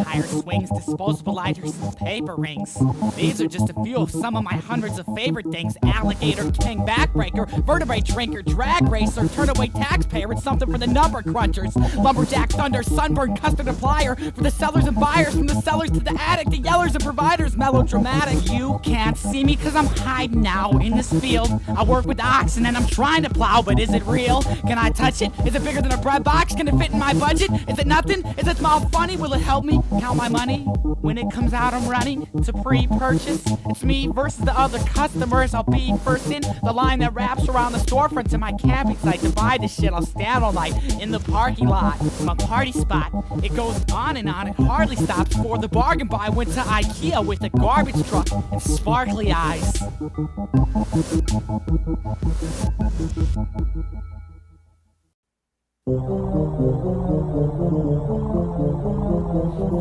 Tire swings, disposable lighters, paper rings. These are just a few of some of my hundreds of favorite things. Alligator king, backbreaker, vertebrae drinker, drag racer, turnaway taxpayer. It's something for the number crunchers. Lumberjack, thunder, sunburn, custard applier. For the sellers and buyers, from the sellers to the attic, the yellers and providers. Melodramatic. You can't see me cause I'm hiding now in this field. I work with oxen and I'm trying to plow, but is it real? Can I touch it? Is it bigger than a bread box? Can it fit in my budget? Is it nothing? Is it small funny? Will it help me count my money? When it comes out, I'm running to pre-purchase. It's me versus the other customers. I'll be first in the line that wraps around the storefront to my camping site. To buy this shit, I'll stand all night in the parking lot, my party spot. It goes on and on, it hardly stops. For the bargain buy, went to IKEA with a garbage truck and sparkly eyes.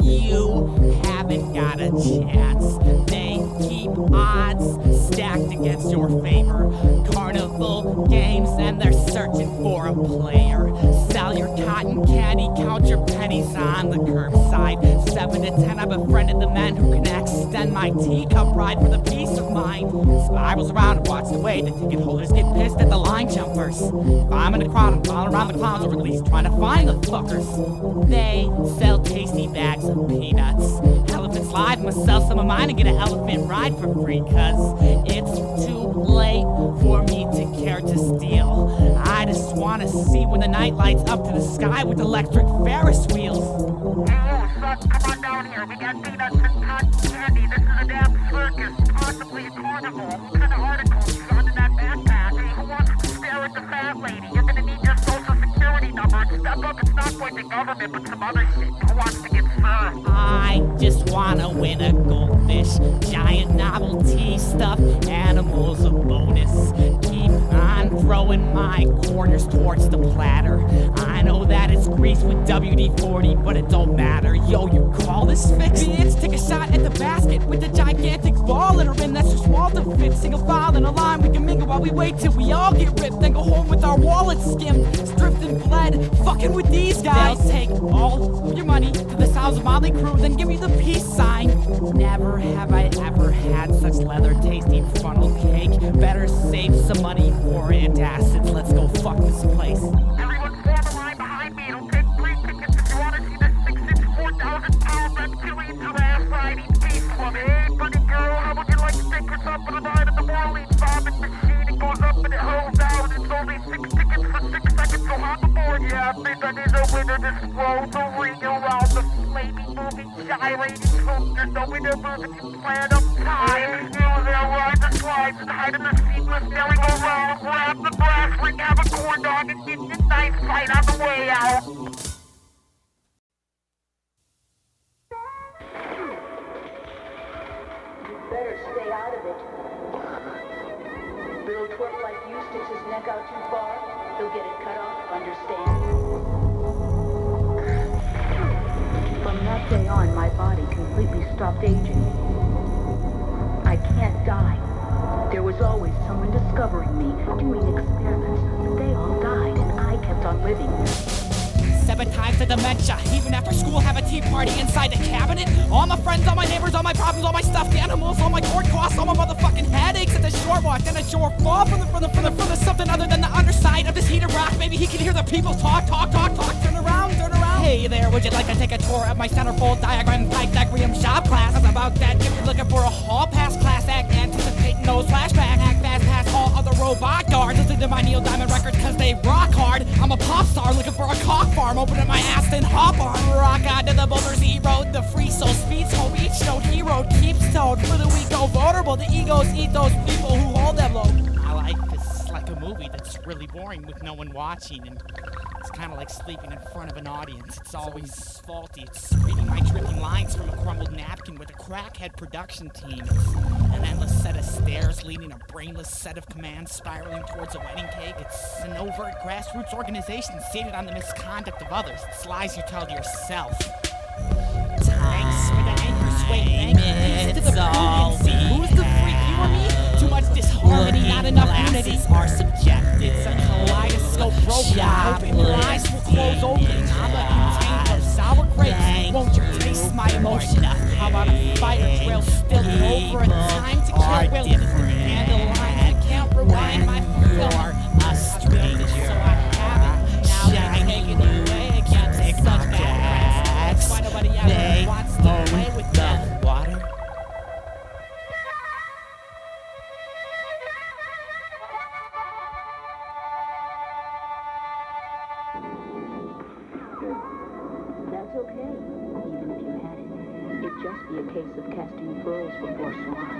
You haven't got a chance. They keep odds stacked against your favor. Carnival games and they're searching for a player. Sell your cotton candy, count your pennies on the curbside. 7 to 10, I've befriended the men who can extend my teacup ride for the peace of mind. Spirals around and watch the way the ticket holders get pissed at the line jumpers. If I'm in the crowd, I'm crawling around the clowns, or at least trying to find the fuckers. They sell tasty bags of peanuts. Elephants Live must sell some of mine and get an elephant ride for free, cause it's too late for me to care to steal. I just wanna see when the night lights up to the sky with electric Ferris wheels. Hey, son, come on down here. We got peanuts and cotton candy. This is a damn circus, possibly a carnival. What kind of articles you got in that backpack? Hey, who wants to stare at the fat lady? You're gonna need your social security number and step up. It's not quite the government, but some other shit. Who wants to get served? I just wanna win a goldfish. Giant novelty stuffed animals a bonus. Keep on throwing my quarters towards the platter. I know that it's greased with WD-40, but it don't matter. Yo, you call this fix? Bitch, take a shot at the basket with the gigantic ball in her in. That's just wall to fit. Single file in a line, we can mingle while we wait till we all get ripped. Then go home with our wallets skimmed, stripped and bled. Fucking with these guys. They'll take all of your money to the sounds of Motley Crue, then give you the peace sign. Never have I ever had such leather-tasting funnel cake. Better save some money for antacids. Let's go fuck this place. Everyone form a line behind me. It'll take 3 tickets if you want to see the 6'6", 4,000-pound reptilian giraffe riding beast club. Hey, pretty girl, how would you like to take us up on a ride at the Orleans vomit machine? It goes up and it hurls out. It's only 6 tickets for 6 seconds, so hop aboard. Yeah, I think that is a winner. Just roll the ring around the flaming, moving, gyrating hoop. There's no winner move if you plan up time. They'll ride the slides and hide in the seamless merry-go-round. Grab the brass ring, have a corn dog, and get your knife fight on the way out. Better stay out of it. Little twerp like you sticks his neck out too far, he'll get it cut off, understand? From that day on, my body completely stopped aging. I can't die. There was always someone discovering me, doing experiments, but they all died and I kept on living. 7 times the dementia. Even after school, have a tea party inside the cabinet. All my friends, all my neighbors, all my problems, all my stuffed animals, all my court costs, all my motherfucking headaches at the short walk. Then a shortfall from the something other than the underside of this heated rock. Maybe he can hear the people talk. Turn around. Hey there, would you like to take a tour of my centerfold diagram Pythagorean shop class? How about that? If you're looking for a hall pass class act, anticipating those flashbacks, act fast past all other robot guards. Listen to my Neil Diamond records cause they rock hard. I'm a pop star looking for a cock farm, opening my ass and hop on. Rock out to the Boulder Z Road, the free soul speeds home. Each note he wrote keeps tone. For the weak go vulnerable, the egos eat those people who hold them low. My life is like a movie that's really boring with no one watching, and it's kind of like sleeping in front of an audience. It's always faulty. It's reading my dripping lines from a crumbled napkin with a crackhead production team. It's an endless set of stairs leading a brainless set of commands spiraling towards a wedding cake. It's an overt grassroots organization seated on the misconduct of others. It's lies you tell to yourself. Thanks for the anchor swing. Thanks to the brilliancy. Who's the freak, you or me? Too much disharmony, not enough unity. Are subjective. It's a kaleidoscope emotion. How about a fighter drill still over a time to kill will and the line I can't rewind my fulfillment. You're a stranger, so I haven't. Now they're taking you away against such bad friends. Why nobody ever wants to play with the water? That's okay, even if you had it. It'd just be a case of casting pearls before swine.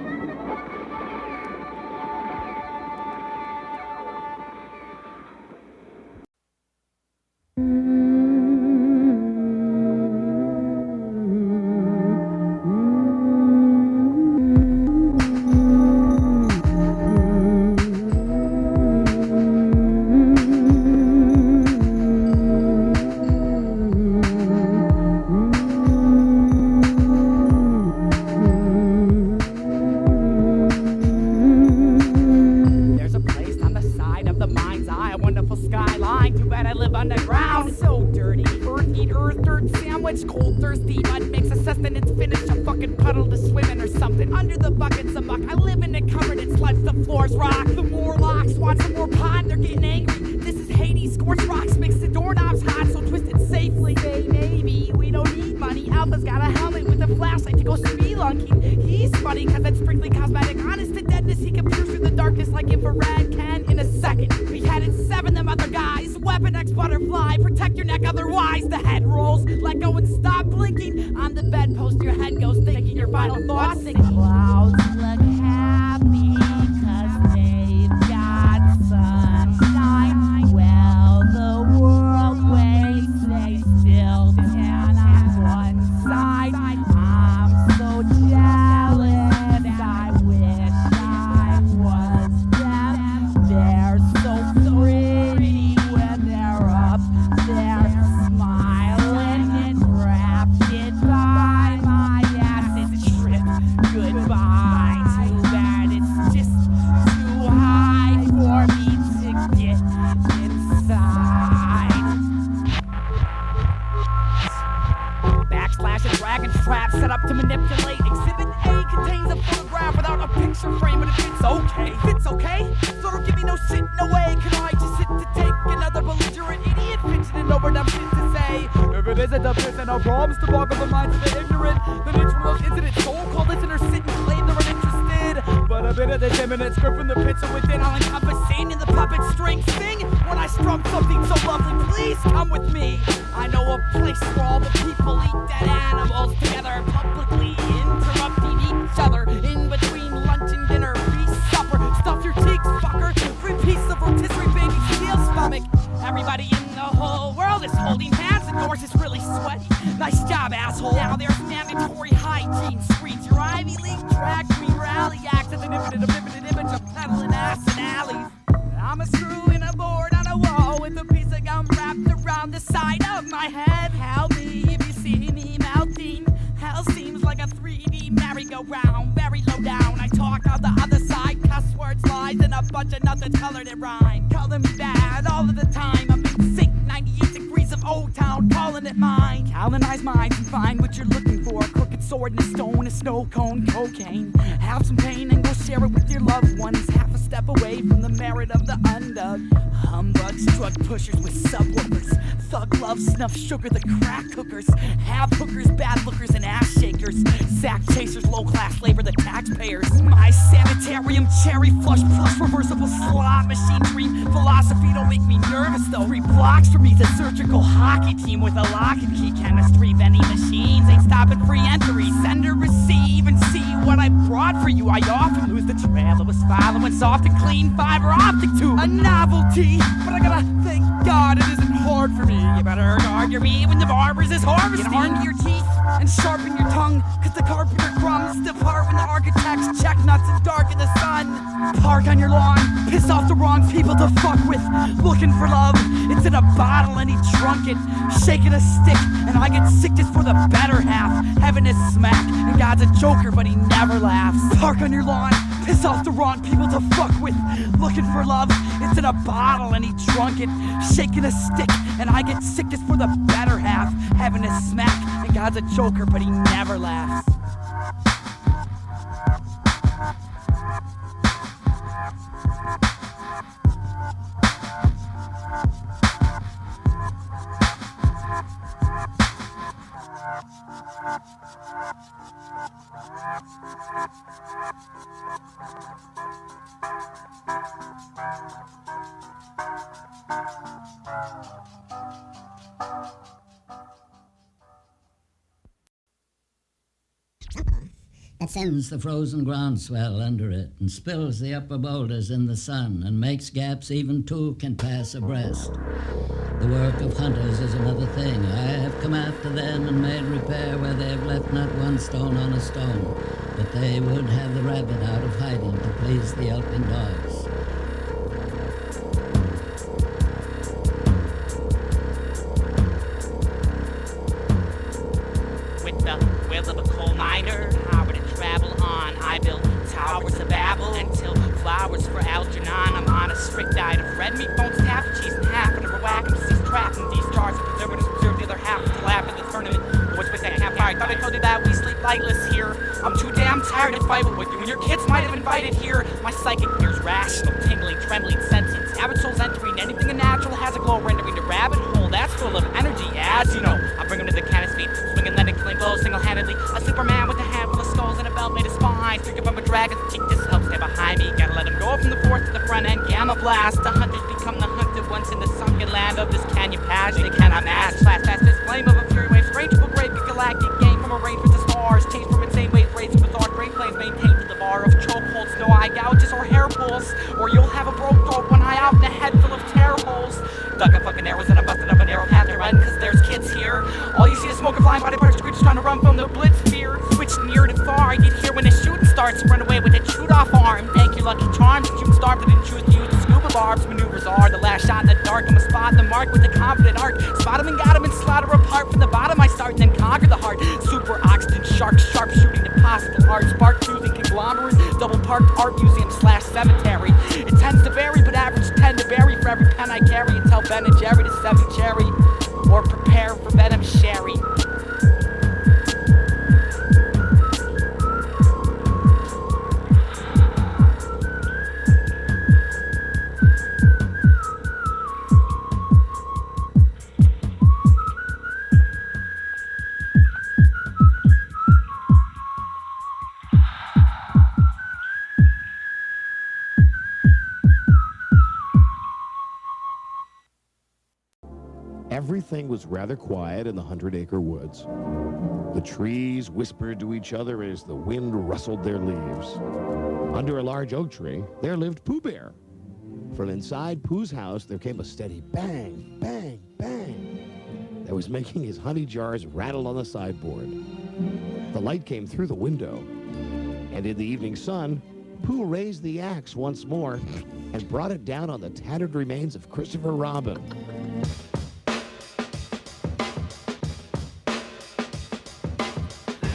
Cold, thirsty, mud makes a sustenance finish a fucking puddle to swim in or something. Under the buckets of muck, I live in it covered in sludge, the floors rock. The Morlocks want some more pot, they're getting angry. This is Hades, scorched rocks, makes the doorknobs hot, so twist it safely. Hey, maybe, we don't need money. Alpha's got a helmet with a flashlight to go spelunking. He's funny cause it's strictly cosmetic. Honest to deadness, he can pierce through the darkness like infrared can in a second. We headed 7 them other guys. Weapon X butterfly, protect your neck otherwise. The head rolls, let go and stop blinking. On the bedpost your head goes thinking your final thoughts. Thinking clouds look happy cause they've got sunshine. Well, the world waits, they still can on one side. I'm so jealous, I wish I was them. They're so pretty when they're up there smiling and rapid by my acid trip. Goodbye. Too bad it's just too high for me to get inside. Backslash and drag and trap set up to manipulate. Exhibit A contains a photograph without a picture frame, but if it's okay, it's okay. So don't give me no shit, no way. Can I just sit to take another belligerent idiot fiction and no redemption to say? If it isn't the prison of problems to boggle the minds of the ignorant, then it's one of those incident so-called listeners sit and claim they're uninterested. But a bit of this imminent script from the pits of within, I'll encompass scene in the puppet string sing. When I strum something so lovely, please come with me. I know a place where all the people eat dead animals together, publicly interrupting each other in between lunch and dinner. Feast, supper, stuff your cheeks, fucker. Free piece of rotisserie baby steel stomach. Everybody in the whole world is holding hands and yours is really sweaty. Nice job, asshole. Now there's mandatory hygiene screens. Your Ivy League drag queen rally acts as an infinite image of peddling ass and alleys. I'm a screw in a board on a wall with a piece of gum wrapped around the side of my head. Help me if you see me melting. Hell seems like a 3D merry-go-round. Very low down, I talk on the other side. Cuss words, lies, and a bunch of nothing colored in rhyme. Calling me bad all of the time. I'm in sync, 98 degrees of Old Town, calling it mine. Colonize minds and find what you're looking for. A crooked sword and a stone, a snow cone, cocaine. Have some pain and go share it with your loved ones. Half a step away from the merit of the undug. Humbugs, drug pushers with subwoofers. Thug love, snuff sugar, the crack cookers. Have hookers, bad lookers, and ass shakers. Sack chasers, low-class labor, the taxpayers. My sanitarium, cherry flush, plus reversible slot machine dream. Philosophy don't make me nervous, though. 3 blocks from me's a surgical hockey team with a lock and key chemistry. Vending machines ain't stopping free entry. Send or receive and see what I brought for you. I often lose the trail that was following soft and clean fiber optic tube. A novelty, but I gotta thank God it isn't hard for me. You better guard your meat when the barber's is harvesting. Harden your teeth and sharpen your tongue, cause the carpenter crumbs depart when the architects check nuts and dark in the sun. Park on your lawn, piss off the wrong people to fuck with. Looking for love, it's in a bottle and he drunk it. Shaking a stick, and I get sick just for the better half. Heaven is smack, and God's a joker, but he never laughs. Park on your lawn, piss off the wrong people to fuck with. Looking for love, it's in a bottle and he drunk it. Shaking a stick, and I get sick just for the better half. Heaven is smack, and God's a joker, but he never laughs. It sends the frozen groundswell under it and spills the upper boulders in the sun and makes gaps even two can pass abreast. The work of hunters is another thing. I have come after them and made repair where they have left not one stone on a stone, but they would have the rabbit out of hiding to please the yelping dogs. With the will of a coal miner, power to travel on. I build towers of Babel until flowers for Algernon. I'm on a strict diet of red meat, bones, taffy, cheese, and half. And a whack and cease trapping these jars of preservatives. Preserve the other half until after the tournament. What's with that campfire? Thought I told you that we sleep lightless here. I'm too damn tired to fight with you and your kids might have invited here. My psychic fears rational, tingling, trembling, sentience. Average souls entering anything unnatural has a glow rendering the rabbit hole that's full of energy. As you know, I bring them to the cannon speed, swinging, letting, killing blows single-handedly. A Superman with a handful of skulls and a belt made of spines. Pick up a dragon, cheek this helps stay behind me. Gotta let him go from the fourth to the front end. Gamma blast, the hunters become the hunted ones in the sunken land of this canyon patch. They cannot match. Flash, this flame of a fury wave, strange to a great big galactic game from arrangements to stars. Change from insane waves, raising bizarre great planes maintained to the bar of chokeholds, no eye gouges or hair pulls, or you'll have a broke throat, one eye out and a head full of tear holes. Dug up fucking arrows and I busted up a narrow path to run, cause there's kids here. All you see is smoke and flying body parts, creatures trying to run from the blitz fear. Switch near to far, I get here when the shooting starts, run away with a chewed off arm. Thank you lucky charms, shooting starved, I didn't choose to use the scuba barbs. Maneuvers are the last shot in the dark, I'ma spot the mark with a confident arc. Spot him and got him and slaughter apart. From the bottom I start and then conquer the heart. Super oxygen shark, sharp shooting the possible art. Spark fusing conglomerate, double parked art museum / cemetery. It tends to vary, but average tend to vary for every pen I carry. And tell Ben and Jerry to 7 cherry, or prepare for Venom Sherry. Everything was rather quiet in the 100-acre woods. The trees whispered to each other as the wind rustled their leaves. Under a large oak tree, there lived Pooh Bear. From inside Pooh's house, there came a steady bang, bang, bang that was making his honey jars rattle on the sideboard. The light came through the window, and in the evening sun, Pooh raised the axe once more and brought it down on the tattered remains of Christopher Robin.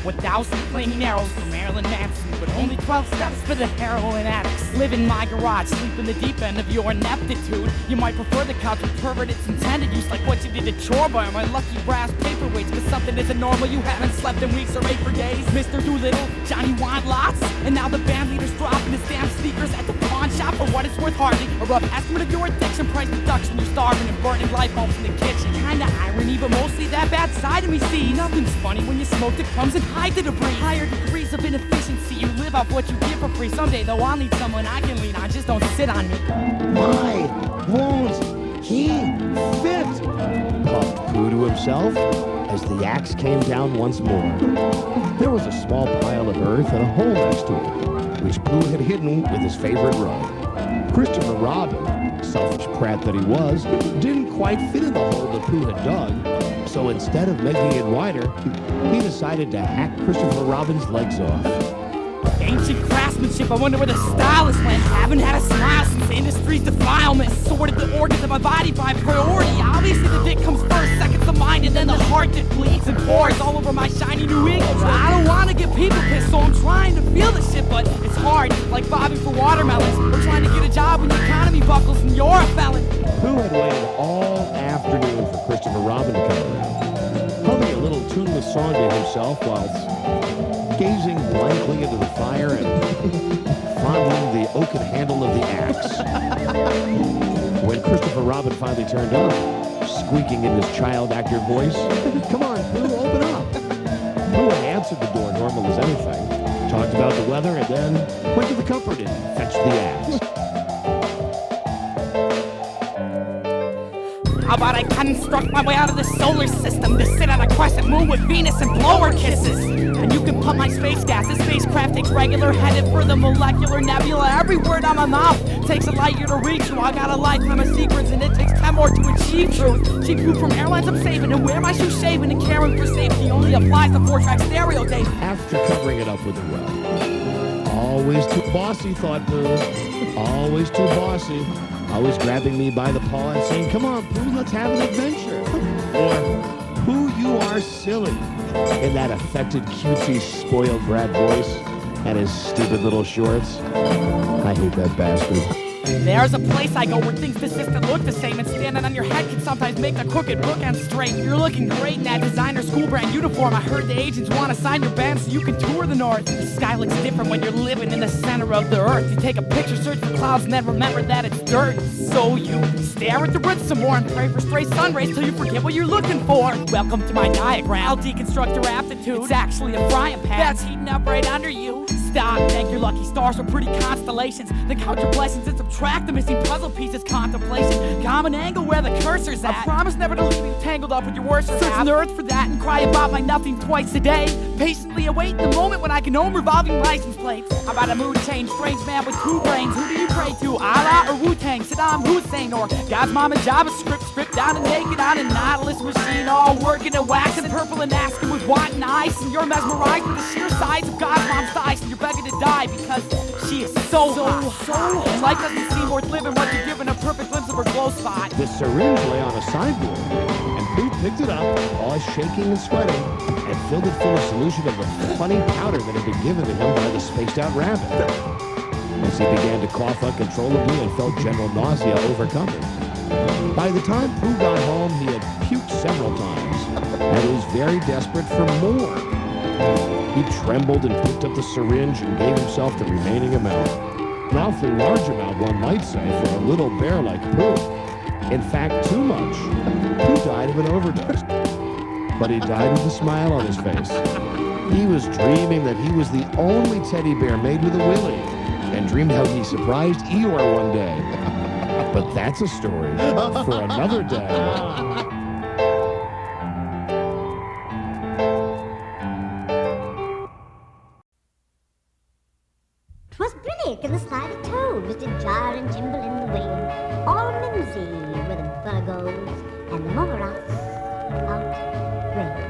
With 1,000 flaming arrows for Marilyn Manson, but only 12 steps for the heroin addicts. Live in my garage, sleep in the deep end of your ineptitude. You might prefer the couch with pervert its intended use, like what you did to chore by my lucky brass paperweights. But something isn't normal, you haven't slept in weeks or 8 for days. Mr. Doolittle, Johnny want lots, and now the band leader's dropping his damn sneakers at the pawn shop. For what it's worth, hardly a rough estimate of your addiction price deduction. You're starving and burning light bulbs in the kitchen. Kinda irony, but mostly that bad side of me sees. Nothing's funny when you smoke the crumbs and hide the debris. Higher degrees of inefficiency, you live off what you give for free. Someday though I'll need someone I can lean on, just don't sit on me. Why won't he fit? Puffed Pooh to himself as the axe came down once more. There was a small pile of earth and a hole next to it, which Pooh had hidden with his favorite rug. Christopher Robin, selfish prat that he was, didn't quite fit in the hole that Pooh had dug. So instead of making it wider, he decided to hack Christopher Robin's legs off. Ancient craftsmanship, I wonder where the stylist went. Haven't had a smile since the industry's defilement. Sorted the organs of my body by priority. Obviously the dick comes first, second the mind, and then the heart that bleeds and pours all over my shiny new ink. I don't want to get people pissed, so I'm trying to feel the shit, but it's hard, like bobbing for watermelons, or trying to get a job when the economy buckles and you're a felon. Pooh had waited all afternoon for Christopher Robin to come around. Humming a little tuneless song to himself whilst gazing blankly into the fire and fondling the oaken handle of the axe. When Christopher Robin finally turned up, squeaking in his child actor voice, "Come on, Pooh, open up." Pooh answered the door normal as anything, talked about the weather, and then went to the comfort inn and fetched the axe. How about I construct my way out of the solar system to sit on a crescent moon with Venus and blow her kisses? And you can pump my space gas. The spacecraft takes regular, headed for the molecular nebula. Every word on my mouth takes a light year to reach you. I got a lifetime of secrets, and it takes 10 more to achieve truth. Cheap food from airlines I'm saving, and wear my shoes shaven, and caring for safety only applies to 4-track stereo days. After covering it up with a rug. Always too bossy, thought Pooh. Always too bossy. Always grabbing me by the paw and saying, "Come on, Pooh, let's have an adventure." Or, "Pooh, you are silly," in that affected, cutesy, spoiled brat voice and his stupid little shorts. I hate that bastard. There's a place I go where things persist and look the same, and standing on your head can sometimes make the crooked look and straight. You're looking great in that designer school brand uniform. I heard the agents want to sign your band so you can tour the north. The sky looks different when you're living in the center of the earth. You take a picture, search for clouds, and then remember that it's dirt. So you stare at the roots some more and pray for stray sun rays till you forget what you're looking for. Welcome to my diagram. I'll deconstruct your aptitude. It's actually a frying pan that's heating up right under you. Stop, thank your lucky stars for pretty constellations. Then count your blessings and subtract the missing puzzle pieces. Contemplation, common angle where the cursor's at. I promise never to leave you tangled up with your worst. Search nerds for that and cry about my nothing twice a day. Patiently await the moment when I can own revolving license plates. How about a mood change? Strange man with 2 brains. Who do you pray to? Allah or Wu-Tang? Saddam Hussein or God's mom and JavaScript? Stripped down and naked on a Nautilus machine, all working and waxing purple and asking with wanton ice. And you're mesmerized with the sheer size of God's mom's thighs. And you're begging to die because she is so hot. And life doesn't seem worth living once you're given a perfect glimpse of her glow spot. The syringe lay on a sideboard, and Pooh picked it up, all shaking and sweating, and filled it full of solution of the funny powder that had been given to him by the spaced-out rabbit. As he began to cough uncontrollably and felt general nausea overcome him. By the time Pooh got home, he had puked several times, and was very desperate for more. He trembled and picked up the syringe and gave himself the remaining amount. An awfully large amount, one might say, for a little bear like Pooh. In fact, too much. Pooh died of an overdose. But he died with a smile on his face. He was dreaming that he was the only teddy bear made with a willy, and dreamed how he surprised Eeyore one day. But that's a story for another day. 'Twas Brillick and the Sly Toad, Mr. Jar and Jimble in the wind, all mimsy were the Virgos, and the Moras outrange.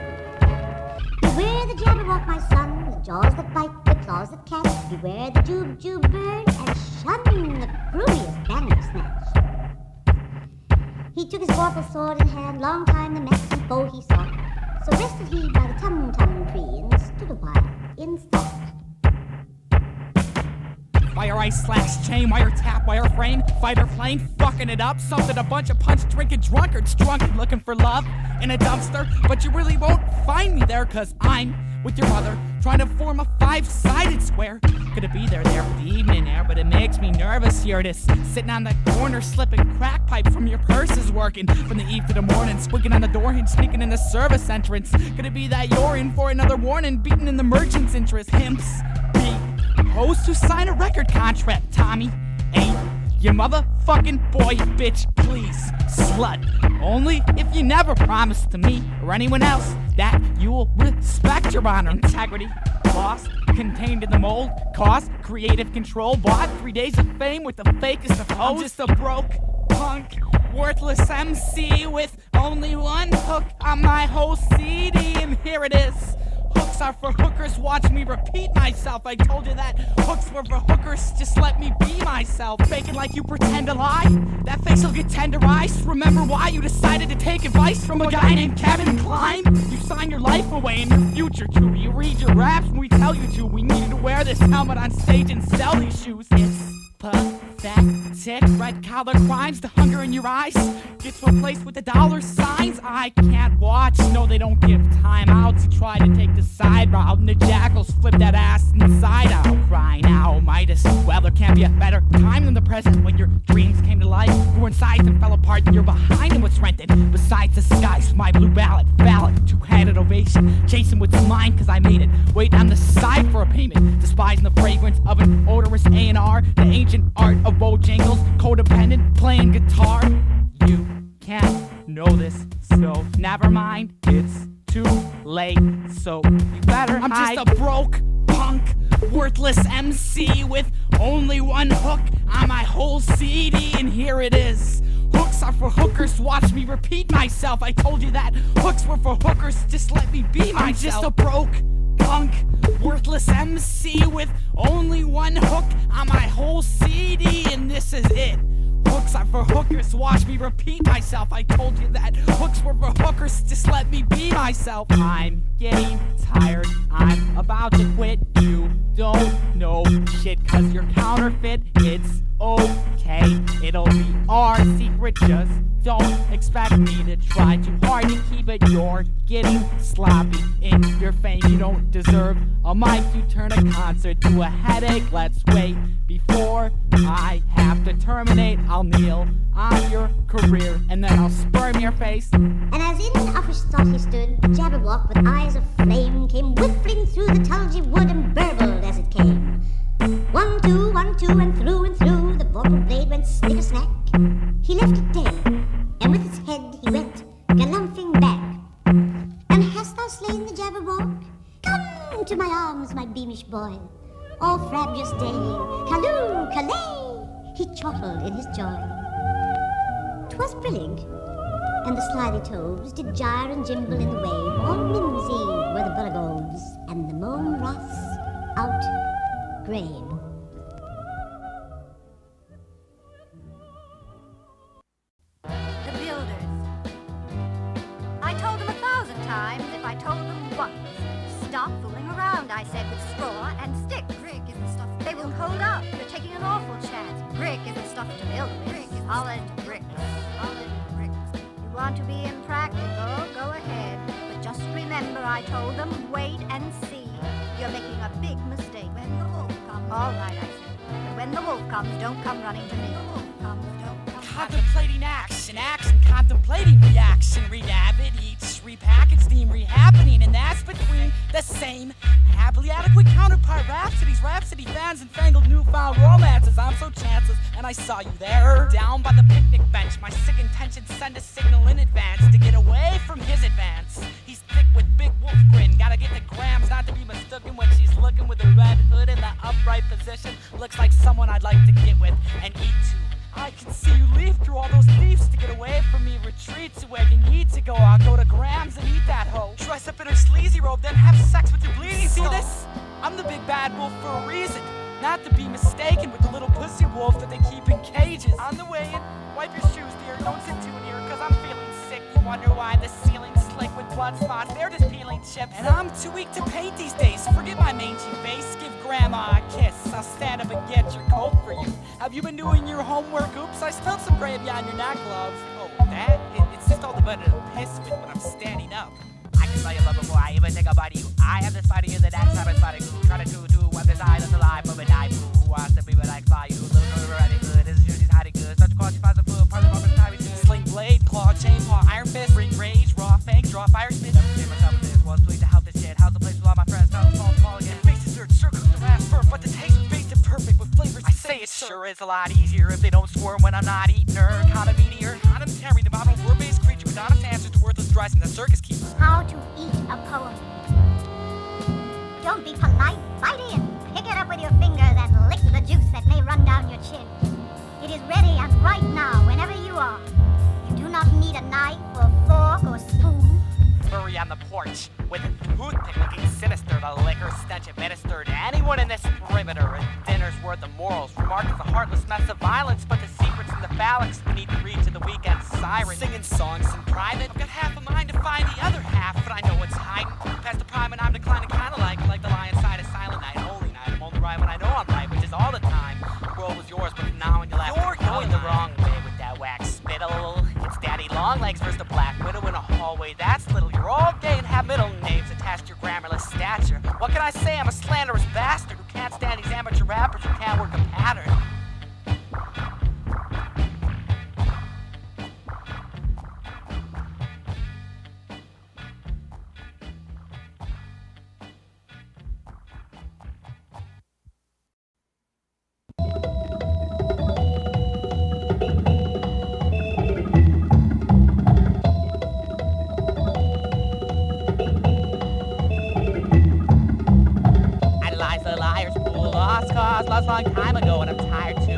Beware the Jabberwock, my son, the jaws that bite, the claws that catch. Beware the Jube bird, and shun the fruiest Bandersnatch. He took his vorpal sword in hand, long time the Mexican foe he sought. So rested he by the tum-tum tree, and stood a while in thought. Wire ice slash chain, wire tap, wire frame, fighter plane, fucking it up. Something a bunch of punch drinking drunkards drunk looking for love in a dumpster. But you really won't find me there, cause I'm with your mother trying to form a 5-sided square. Could it be there for the evening air, but it makes me nervous here. This sitting on the corner slipping crack pipe from your purse is working from the eve to the morning, squeaking on the door hinge, sneaking in the service entrance. Could it be that you're in for another warning, beating in the merchant's interest? Pimps be hosts who sign a record contract. Tommy ain't your motherfucking boy, bitch, please, slut. Only if you never promise to me or anyone else that you will respect your honor. Integrity, lost, contained in the mold, cost, creative control, bought 3 days of fame with the fakest of hoes. I'm just a broke, punk, worthless MC with only one hook on my whole CD, and here it is. Hooks are for hookers, watch me repeat myself. I told you that hooks were for hookers, just let me be myself. Faking like you pretend to lie, that face will get tenderized. Remember why you decided to take advice from a guy named Kevin Klein? You sign your life away and your future too. You read your raps when we tell you to. We need you to wear this helmet on stage and sell these shoes. It's pathetic. tick, red collar crimes, the hunger in your eyes gets replaced with the dollar signs. I can't watch, no they don't give time out to try to take the side route, and the jackals flip that ass inside out. Cry now, Midas, well there can't be a better time than the present, when your dreams came to life, grew in size and fell apart, and you're behind in what's rented. Besides the skies, my blue ballot, valid, two-handed ovation, chasing what's mine cause I made it, wait on the side for a payment, despising the fragrance of an odorous A&R, the ancient art of Bojangles, codependent, playing guitar. You can't know this, so never mind, it's too late, so you better hide. I'm just a broke, punk, worthless MC with only one hook on my whole CD, and here it is. Hooks are for hookers, watch me repeat myself. I told you that hooks were for hookers, just let me be myself. I'm just a broke, punk, worthless MC with only one hook on my whole CD, and this is it. Hooks are for hookers, watch me repeat myself. I told you that hooks were for hookers, just let me be myself. I'm getting tired, I'm about to quit. You don't know shit cause you're counterfeit. It's okay, it'll be our secret, just don't expect me to try too hard to keep it. You're getting sloppy in your fame, you don't deserve a mic. You turn a concert to a headache. Let's wait before I have to terminate. I'll kneel on your career and then I'll sperm your face. And as in office thought he stood, the Jabberwock with eyes of flame came whiffling through the tulgey wood and burbled as it came. 1, 2, 1, 2, and through the vorpal blade went snicker-snack. He left it dead, and with his head he went galumphing back. And hast thou slain the Jabberwock? Come to my arms, my beamish boy. All frabjous day, calloo, calais, he chortled in his joy. 'Twas brillig, and the slithy toves did gyre and gimble in the wave. All mimsy were the bulligoves, and the mome wrasse out grave. The builders. I told them 1,000 times if I told them once. Stop fooling around, I said, with straw and sticks. Brick isn't stuff to build. They won't hold up. You're taking an awful chance. Brick isn't stuff to build with. Brick is solid bricks. Solid bricks. You want to be impractical? Go ahead. But just remember, I told them, wait and see. You're making a big mistake. When the wolf comes. All right, I said. But when the wolf comes, don't come running to me. The wolf comes, don't come. Contemplating action, contemplating reaction, re-avid, each repackaged theme re-happening, and that's between the same happily adequate counterpart rhapsody fans and fangled newfound romances. I'm so chanceless, and I saw you there, down by the picnic bench. My sick intentions send a signal in advance to get away from his advance. He's thick with big wolf grin, gotta get the grams not to be mistaken when she's looking with a red hood in the upright position. Looks like someone I'd like to get with and eat to. I can see you leave through all those leaves to get away from me. Retreat to where you need to go. I'll go to Grams and eat that hoe. Dress up in her sleazy robe, then have sex with your bleeding. See this? I'm the big bad wolf for a reason. Not to be mistaken with the little pussy wolf that they keep in cages. On the way in, wipe your shoes, dear. Don't sit too near, cause I'm feeling sick. You wonder why the ceiling's slick with blood spots. They're just peeling chips. And I'm too weak to paint these days. Forget my mangy face. Give Grandma a kiss. I'll stand up and get your coat for you. Have you been doing your homework? Oops, I spilled some gravy on your neck, love. Oh, that? It's just all the better to piss with when I'm standing up. I can smell your love before I even think about you. I have the spider in the next time I spot it. Try to do what this eye that's alive from a die fool. Who wants to be but I fly you? Little riding good. This is usually hiding good. Such quality finds a foot. Part of the moment time is good. Sling blade, claw, chain, paw, iron fist, ring rage, raw fang, draw fire spit. Never did myself with this. Was tweet to how this shit. How's the place with all my friends? Now it's fall again. Faces dirt, circles the last firm, but the taste was based and perfect with flavors. I say it sure is a lot easier if they don't squirm when I'm not eating her. Kind of meteor, kind of tearing the bottom word-based creature with honest answers to worthless dries in the circus keeper. How to eat a poem. Don't be polite, bite in. Pick it up with your fingers and lick the juice that may run down your chin. It is ready and right now, whenever you are. You do not need a knife or fork or spoon. Furry on the porch, with a toothpick looking sinister, the liquor stench administered to anyone in this perimeter. A dinner's worth of morals, remarked as a heartless mess of violence, but the secrets in the phalanx beneath the reach of the weekend siren. Singing songs in private, I've got half a mind to find the other half, but I know what's hiding. Past the prime and I'm declining, kinda like the lion side of Silent Night, Holy Night. I'm only right when I know I'm right, which is all the time. The world was yours, but now when you left, Well, it's Daddy Longlegs versus the Black Widow in a hallway. That's little. You're all gay and have middle names attached to your grammarless stature. What can I say? I'm a slanderous bastard who can't stand these amateur rappers who can't work a pattern. Lost long time ago, and I'm tired to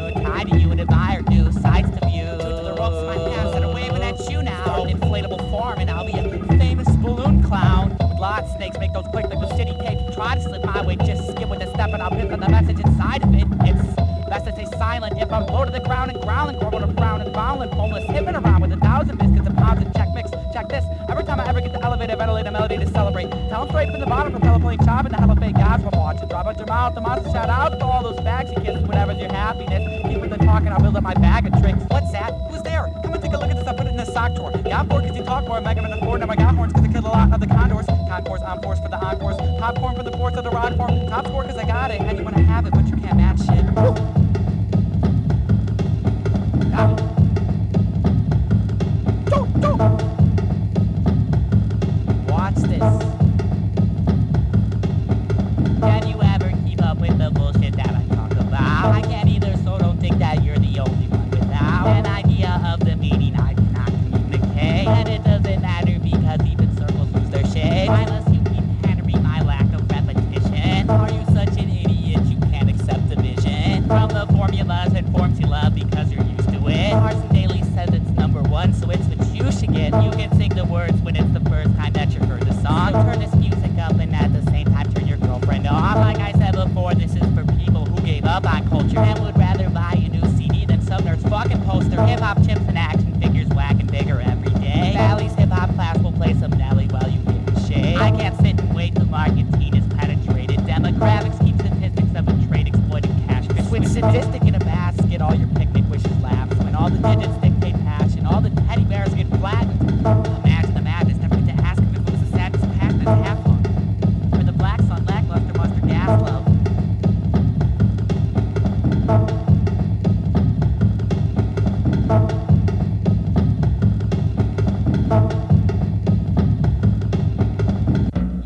you and admire new sights to view. To the ropes of my past that are waving at you now. Start an inflatable farm, and I'll be a famous balloon clown. With lots of snakes, make those quick like those shitty tapes. Try to slip my way, just skip with a step, and I'll piss on the message inside of it. It's best to stay silent if I'm low to the ground and growling, growing around and bowling, homeless, hipping around with 1,000 biscuits and pounds of check mix. Check this. Every time I ever get to elevate, I ventilate a melody to celebrate. Tell them straight from the bottom, propeller playing chop in the hell of fake gods from watching. Drop out your mouth, the monster shout out to all those bags you kiss, whatever's your happiness. Keep with the talking, I'll build up my bag of tricks. What's that? Who's there? Come and take a look at this, I put it in a sock drawer. Got bored cause you talk more, Mega Man 4, now I got horns cause I killed a lot of the condors. Concourse, encores for the encores. Popcorn for the force of the rod form. Top score cause I got it, and you wanna have it, but you can't match shit. Watch this. Can you ever keep up with the bullshit that I talk about? I can't either, so don't think that you're the only one without an idea of the meaning I cannot communicate. And it doesn't matter because even circles lose their shape. Unless you keep hammering my lack of repetition. Are you such an idiot you can't accept the vision? From the formulas and forms you love because you're used to it. Carson Daly says it's number one, so it's what you should get. You can sing the words when it's the first time that you heard the song. So turn this music up and at the same time turn your girlfriend off. Like I said before, this is for people who gave up on culture and would rather buy a new CD than some nerd's fucking poster. Hip-hop chips and action figures whacking bigger every day. Valley's hip-hop class will play some Nelly while you get in shade. I can't sit and wait till marketing is penetrated. Demographics keep statistics of a trade exploiting cash. Switch sadistic in a basket, all your picnic wishes lapse. When all the digits dictate passion, all the teddy bears get flattened. Imagine the madness, never get to ask him if it was the saddest past and half fun. For the black sun, lackluster, mustard gas love.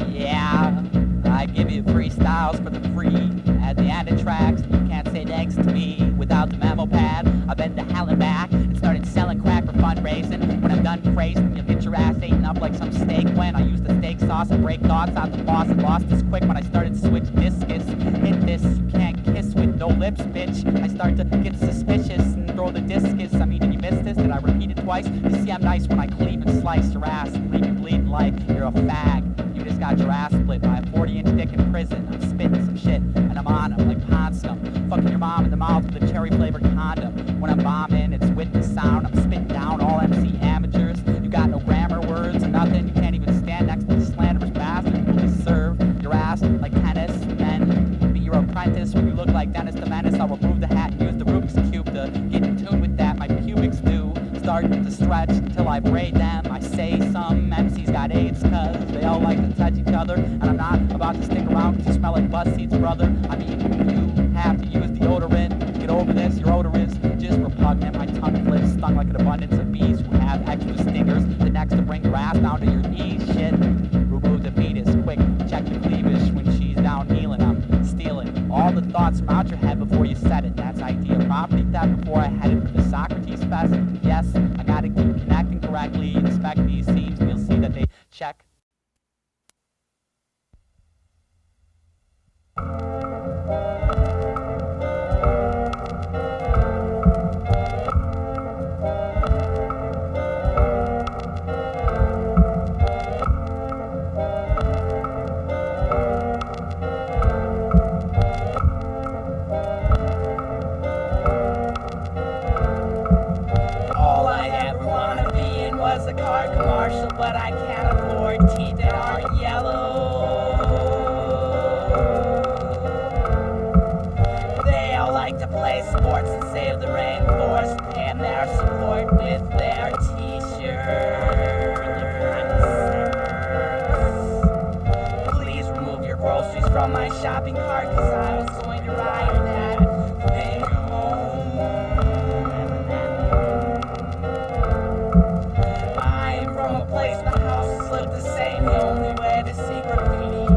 Yeah, I give you freestyles for the free. At the end of tracks, you can't say next to me without the memo pad. I've been to hell and back and started selling crack for fundraising. When I'm done praising, you'll get your ass eaten up like some steak. When I use the steak sauce and break thoughts out the boss and lost this quick. When I started to switch discus, hit this, you can't kiss with no lips, bitch. I start to get suspicious and throw the discus. I mean, did you miss this? Did I repeat it twice? You see, I'm nice when I cleave and slice your ass and leave you bleeding like you're a fag. You just got your ass split by a 40-inch dick in prison. I'm spitting some shit and I'm on 'em like pond scum. Fucking your mom in the mouth with a cherry-flavored condom. When I'm bombing, it's with the sound. I'm spitting down all MC amateurs. You got no grammar words or nothing. You can't even stand next to the slanderous bastard who will serve your ass like tennis. And then be your apprentice when you look like Dennis the Menace. I'll remove the hat and use the Rubik's Cube to get in tune with that. My pubics do start to stretch until I braid them. I say some MCs got AIDS cause they all like to touch each other. And I'm not about to stick around cause you smell like bus seats, brother. I mean, you have to use deodorant. Get over this, your odor is just repugnant. My tongue flips, stung like an abundance of bees who have extra stingers. The next to bring your ass down to your knees, shit. Remove the fetus, quick, check the cleavage when she's down kneeling. I'm stealing all the thoughts from out your head before you said it. That's idea property theft before I headed for the Socrates Fest. Yes, I gotta keep connecting correctly. Inspect these seams and you'll see that they check. A car commercial, but I can't afford teeth that aren't yellow. They all like to play sports and save the rainforest, and their support with their shopping cart because I was going to ride that thing home. I'm from a place where the houses look the same. The only way to see graffiti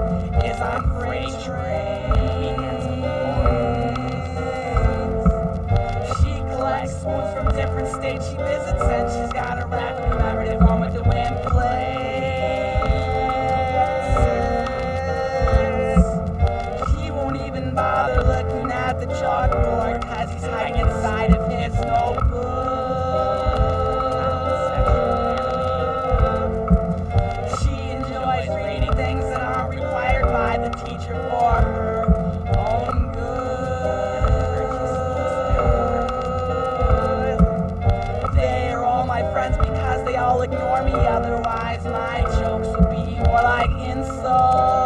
is on freight trains. She collects spoons from different states she visits, and she's got a rap commemorative moment to win plays. She won't even bother looking at the chalkboard cause he's hiding inside of his notebook. She enjoys reading things that aren't required by the teacher for her own good. They are all my friends because they all ignore me, otherwise my jokes would be more like insults.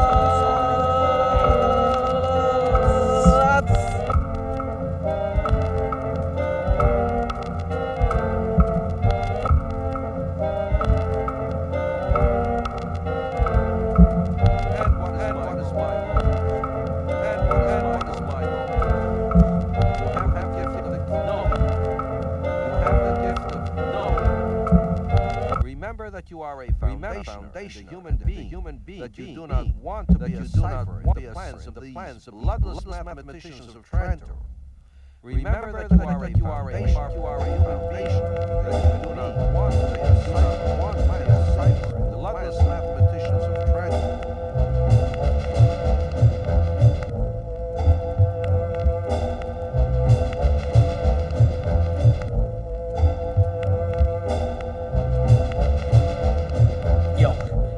Remember that you are a foundation, a human being, that you do not want to be a cipher in the plans of bloodless mathematicians of Trento. Remember that you are a human being, that you do not want to be a cipher in the bloodless mathematicians of Trento.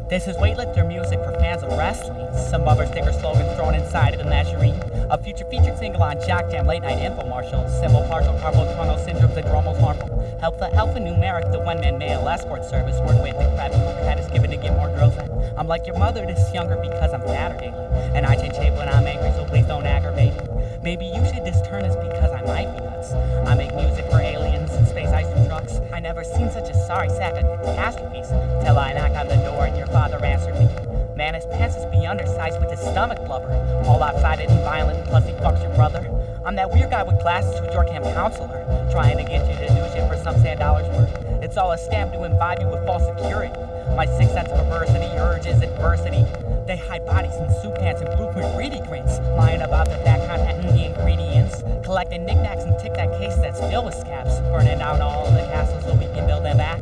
This is weightlifter music for fans of wrestling. Some bumper sticker slogans thrown inside of the measuring. A future featured single on Jock Jam late night infomercials. Simple partial carpal tunnel syndrome, the drummel's harmful. Alphanumeric, the one-man male escort service. Work with the crappy cat is given to get more girls in. I'm like your mother, just younger because I'm fatter daily. And I change shape when I'm angry, so please don't aggravate me. Maybe you should just turn us because I might be nuts. I make music for aliens and space ice and trucks. I never seen such a sorry sack of catastrophes till I knock on the door and your father answered me. Man, his pants is be undersized with his stomach blubber. All outside-ed and violent, plus he fucks your brother. I'm that weird guy with glasses who's your camp counselor, trying to get you to do shit for some $10 worth. It's all a scam to imbibe you with false security. My sixth sense of adversity urges adversity. They hide bodies in soup cans and blueprint greedy grins, lying about the fat content and the ingredients, collecting knickknacks and tic-tac cases that's filled with scabs, burning down all the castles so we can build them back.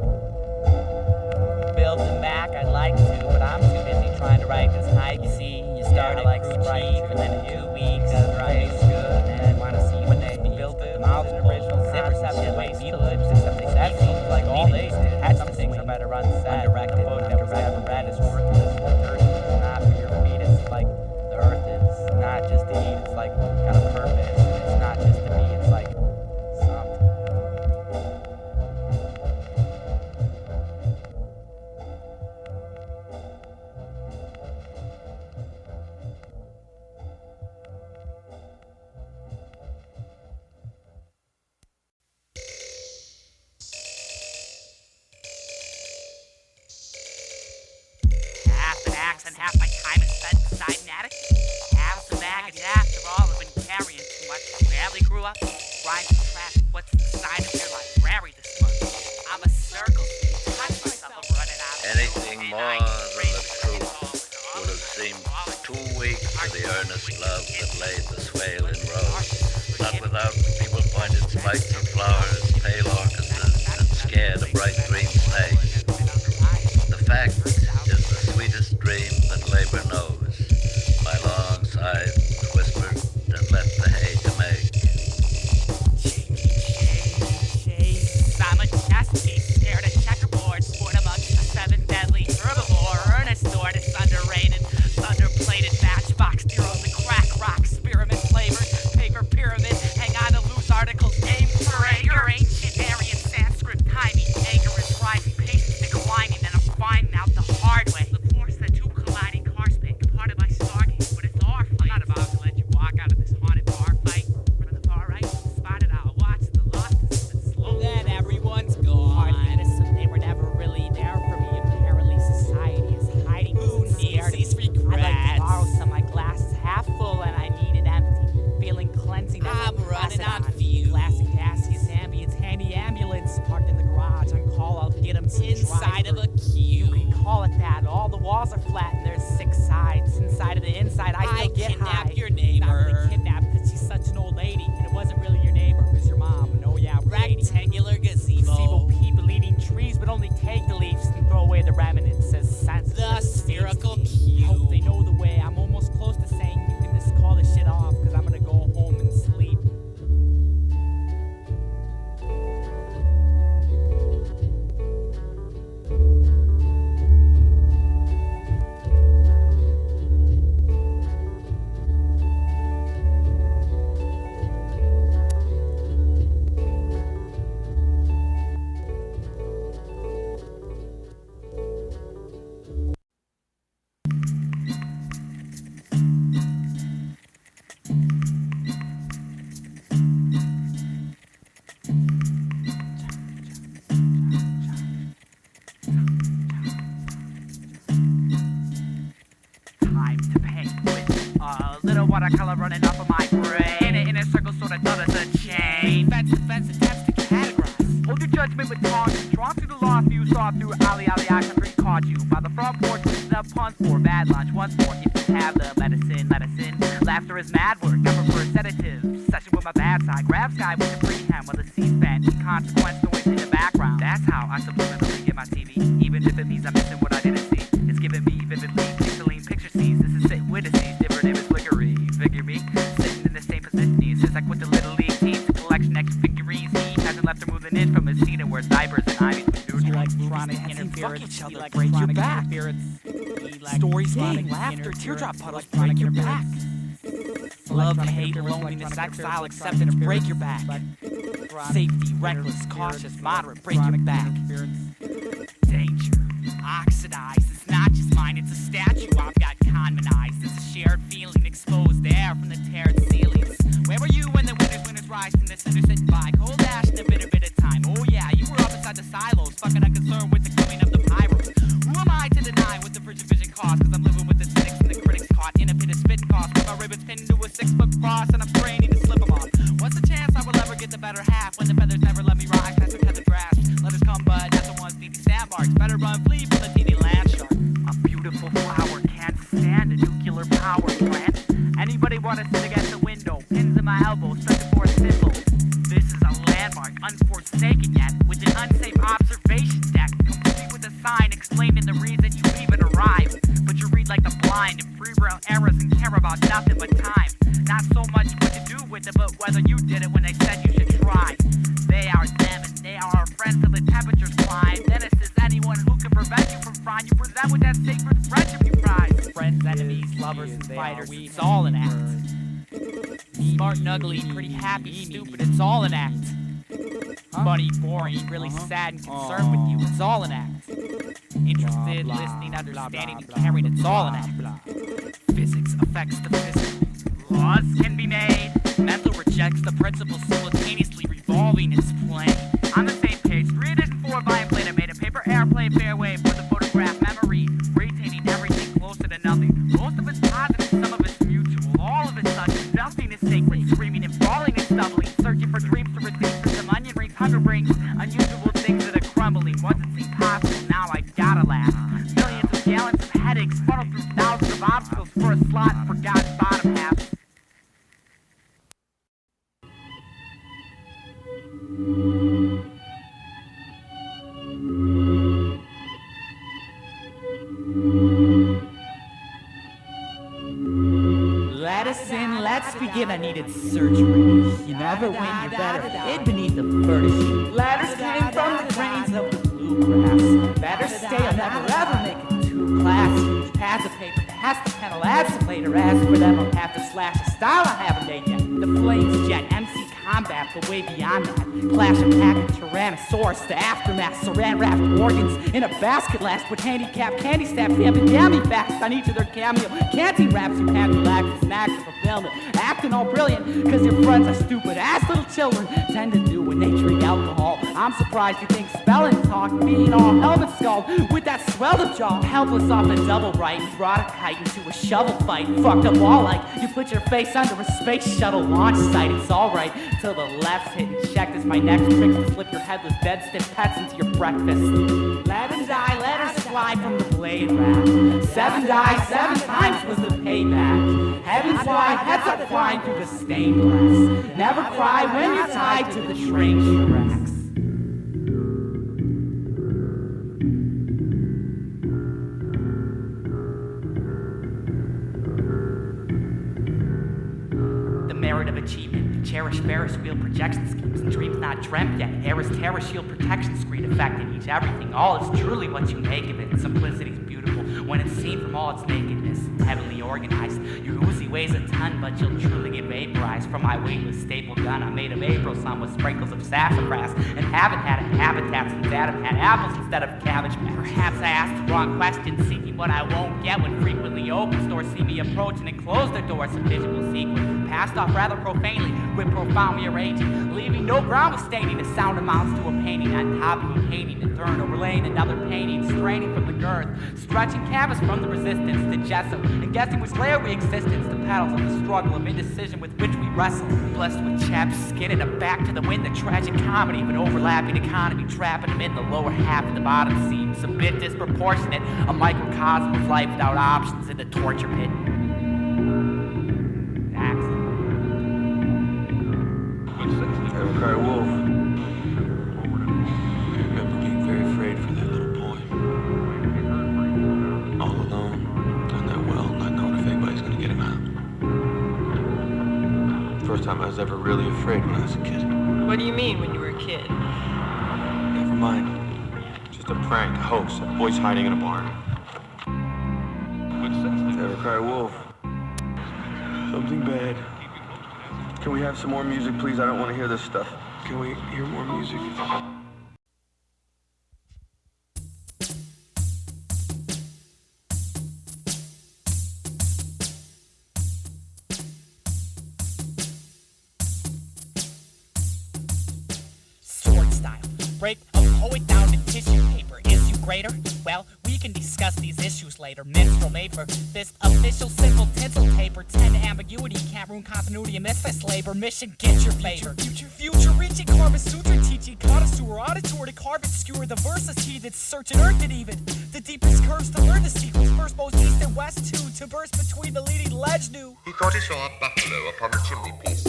Build them back, I'd like to, but I'm too busy trying to write this hype. You see, you started like cheap, and then in 2 weeks, it's good, and then want to see when they built the multiple zip-receptive ways, Beetlejuice, except they said seems like all they did. That's the things are better run set, undirected, never read is worthless. The dirt is not for your feet, it's like the earth is not just to eat, it's like got a purpose, and it's not just to be, it's like something. And half my time is spent inside an attic. Half the baggage after all have been carrying too much. Barely grew up, rising trash. What's inside of your library this month? I'm a circle, touch myself, I'm running out of anything more than the truth would have seemed too weak for the earnest love that laid the swale in rows. Not without people pointed spikes of flowers, pale orchises, and scared a bright green snake. The fact is the sweetest dream that labor knows. My long sighs whispered and left the hay to make. Chase. I'm a chess piece, scared of checkerboard, sport amongst the 7 deadly herbivore. Earnest sword is underrated, thunder-plated matchbox, deer on the crack rock, spearmint flavored, paper pyramid, hang on to loose articles, aim for anger, ancient Aryan Sanskrit, timey, anger walls are flat and there's 6 sides. Inside of the inside, I still get high. kidnapped your neighbor. Not really kidnapped because she's such an old lady. And it wasn't really your neighbor, it was your mom. And oh yeah, we're 80. Rectangular gazebo. Gazebo people eating trees, but only take the leaves and throw away the remnants as sense. The spherical cube. Hope they know the way. I'm almost close to saying you can just call this shit off because I'm gonna go home and sleep. Time to paint with a little watercolor running off of my brain. In a circle, sort of thought as a chain. Fence attempts to categorize. Hold your judgment with caution. Drawn through the lost view, saw through alley, I country caught you. By the front porch, with the puns for bad lunch. Once more, if you have the medicine. Laughter is mad work, I prefer sedative. Session with my bad side. Grab sky with the freehand while the C-SPAN. Inconsequence noise in the background. That's how I subliminally get my TV. Even if it means I'm missing what I didn't see. It's giving me vividly pixeline picture scenes. This is sitting with a scenes, different image flickery. Figure me, sitting in the same position. He says like with the little league teams, collection extra figurines. He hasn't left her move an inch from his seat and wears diapers and ivies with neutral. Electronic interference, Fuck each other, break your back. Stories, Electronic laughter, interference, teardrop puddles, electronic break your back. interference. Love, Electronic hate, interference, loneliness, electronic exile, interference, acceptance, electronic break your back. interference, Safety, reckless, interference, cautious, moderate, break your electronic back. interference. Danger, oxidized, it's not just mine, it's a statue I've got conmanized. It's a shared feeling, exposed there from the teared ceilings. Where were you when the winners rise from the center sitting by? Cold ash in a bit of time. Oh yeah, you were up inside the silos, fucking unconcerned with the coming of the pyros. Who am I to deny what the frigid vision cost? Cause I'm living with the cynics and the critics caught in a pit of spitting cost. With my ribbons pinned to a 6-foot cross and I'm straining to slip them off. What's the chance I will ever get the better half when the feathers never let me rise past the tethered grass? Let us come, bud, not the ones needing stamp marks. Better run, flee from the teeny land shark. A beautiful flower can't stand a nuclear power plant. Anybody wanna sit against the window? Pins in my elbow, stretching for a symbol. This is a landmark, unforsaken yet, with an unsafe observation deck, complete with a sign explaining the reason you even arrived. But you read like the blind in free rail errors and care about nothing but time. Not so much what you do with it, but whether you did it when they said you should try. They are them and they are our friends till the temperatures climb. Then it says anyone who can prevent you from frying. You present with that sacred friendship you prize. Friends, enemies, lovers, and fighters, it's all an act. Smart and ugly, pretty happy, stupid, it's all an act. Funny, boring, really sad and concerned with you, it's all an act. Interested, listening, understanding, and caring, it's all an act. Physics affects the physical. Laws can be made. Mental rejects the principle simultaneously revolving its plane. On the same page, 3 edition 4 volume plate, I made a paper airplane fairway for the photograph memory, retaining everything closer to nothing. Most of it's positive, some of it's mutual, all of it's such. Nothing is sacred, screaming and falling and stumbling, searching for dreams to redeem for some onion rings, hunger brings, unusual things that are crumbling. Once it seemed possible, now I gotta laugh. Millions of gallons of headaches funneled through thousands of obstacles for a slot in forgotten bottom half. Let us in, let's begin. I needed surgery. You never win, you're better hid beneath the furniture. Ladders hidden from the grains of the bluegrass. Better stay or never ever make it to class. Huge pads of paper, past the panel, add some later. As for them, I'll have to slash a style I haven't made yet. The flames jet, MC combat, but way beyond that. Clash of pack and Tyrannosaurus, the aftermath. Saran wrapped organs in a basket last with handicapped candy staff. They have a dammy fast on each of their cameo. Canteen raps who hand relax and snacks of fulfillment. Acting all brilliant, cause your friends are stupid ass little children tend to do when they drink alcohol. I'm surprised you think spelling talk, being all helmet skulled with that swelled up jaw. Helpless off a double right and brought a kite into a shovel fight. Fucked up all like you put your face under a space shuttle launch site. It's alright till the left's hitting check. This my next trick to slip your headless dead stiff pets into your breakfast. Let us die, let us fly from the blade rack. 7 died 7 times was the payback. Heavens wide, heads up flying through the stained glass. Never cry when you're tied to the train tracks. The merit of achievement, to cherish Ferris wheel projection schemes and dreams not dreamt yet. Air terror shield protection screen affecting each everything. All is truly what you make of it. Simplicity's beautiful when it's seen from all its nakedness. Heavily organized, your Uzi weighs a ton, but you'll truly get vaporized. From my weightless staple gun, I'm made of April sun with sprinkles of sassafras, and haven't had a habitat since Adam had apples instead of cabbage patch. Perhaps I asked the wrong question, seeking what I won't get when frequently open stores see me approaching and close their doors. Some visual sequence passed off rather profanely with profound rearranging, leaving no ground with staining. The sound amounts to a painting on top of a painting, and third overlaying another painting, straining from the girth, stretching canvas from the resistance to gesso, and guessing which layer we existence, the petals of the struggle of indecision with which we wrestle. Blessed with chapped skin and a back to the wind, the tragic comedy of an overlapping economy, trapping them in the lower half of the bottom seems a bit disproportionate, a microcosm of life without options in the torture pit. Cry wolf. I remember being very afraid for that little boy. All alone, down that well, not knowing if anybody's gonna get him out. First time I was ever really afraid when I was a kid. What do you mean when you were a kid? Never mind. Just a prank, a hoax, a boy's hiding in a barn. Ever cry wolf? Something bad. Can we have some more music, please? I don't want to hear this stuff. Can we hear more music? Sword style. Break a poet down to tissue paper. Is you greater? Well, we can discuss these issues later. Minstrel made for this official simple tinsel taper. 10 ambiguity, can't ruin continuity and misfits labor. Mission, get your favor. Future reaching, Karma Sutra teaching, connoisseur, auditor to carve it, skewer the verses he that's searching earth and even the deepest curves to learn the sequence. First, most east and west too, to burst between the leading ledge new. He thought he saw a buffalo upon the chimney piece.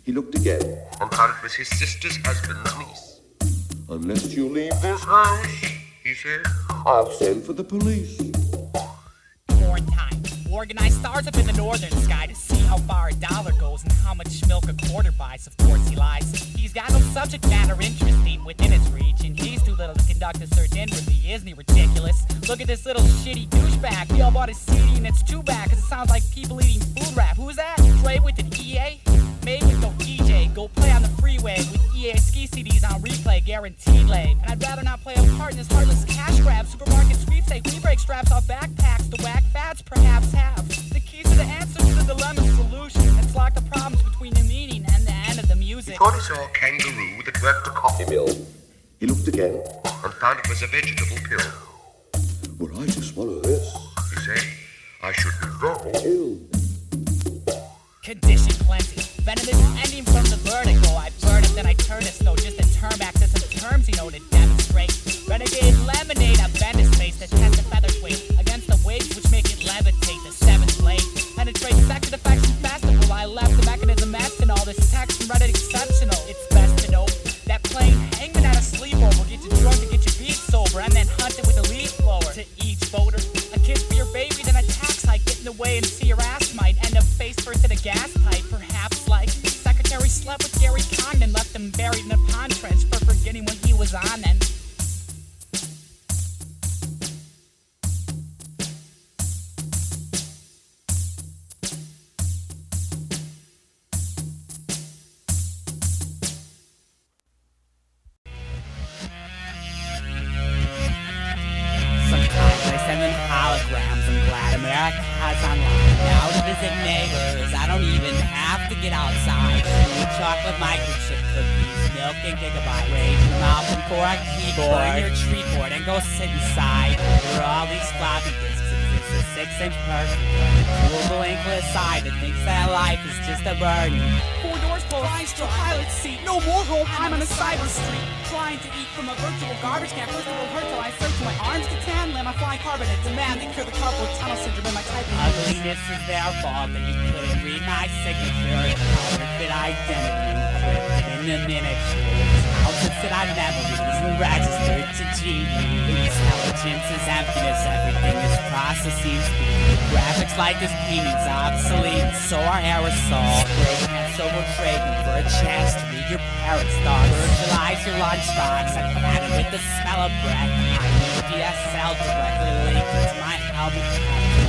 He looked again and found it was his sister's husband's niece. Unless you leave this house, he said, I'll send for the police. Foreign time. Organized stars up in the northern sky to see how far a dollar goes and how much milk a quarter buys. Of course he lies. He's got no subject matter interesting within his reach, and he's too little to conduct a search inwardly. Isn't he ridiculous? Look at this little shitty douchebag. We all bought his CD and it's too bad, cause it sounds like people eating food rap. Who's that? Dre with an EA? Made with no EJ. Go play on the freeway with EA ski CDs on replay, guaranteed lame. And I'd rather not play a part in this heartless cash grab. Supermarket sweepstakes, we break straps off backpacks. The whack fads perhaps have the keys to the answers to the dilemma solution. Let's lock the problems between the meaning and the end of the music. He thought he saw a kangaroo that worked a coffee mill. He looked again and found it was a vegetable pill. Were I to swallow this, he said, I should be very ill. Condition plenty. Venomous ending from the vertigo. I burn it, then I turn it slow. Just to turn back to some terms, to demonstrate. Renegade lemonade, I bend his face to test the feather's weight against the waves which make it levitate. The seventh blade penetrates second effects and festival. I left the mechanism messed and all this text and read it exceptional. It's best to know that playing hangman at a sleepover get you drunk to get your beat sober, and then hunt it with a leaf blower. To each voter, a kiss for your baby, then a tax hike. Get in the way and see your ass might end up face first in a gas pipe. Perhaps like Secretary slept with Gary Condon, left him buried in a pond trench for forgetting when he was on and holograms. I'm glad America has online. Now to visit neighbors, I don't even have to get outside. Chocolate microchip cookies, milk and gigabyte. Raise your mouth and pour a keyboard. Burn your tree board and go sit inside. Where all these floppy disks exist, a 6-inch person. Google English side that thinks that life is just a burden. 4 doors closed, flies to a pilot seat. No more whole time on a cyber street. Trying to eat from a virtual garbage can. First it will hurt till I search my arms to tan, land my flying carbonate demand they cure the carpal tunnel syndrome in my typing. Ugliness is their fault that you couldn't read my signature. Counterfeit identity encrypted in the miniatures. Counterfeit our memories and registered to genius. Intelligence is emptiness, everything is processing speed. Graphics like this painting's obsolete, so are aerosols. Break hands so we're trading for a chance to read your parents' thoughts. Virtualize your lunchbox, I had it with the smell of breath. I need DSL directly linked into my helmet.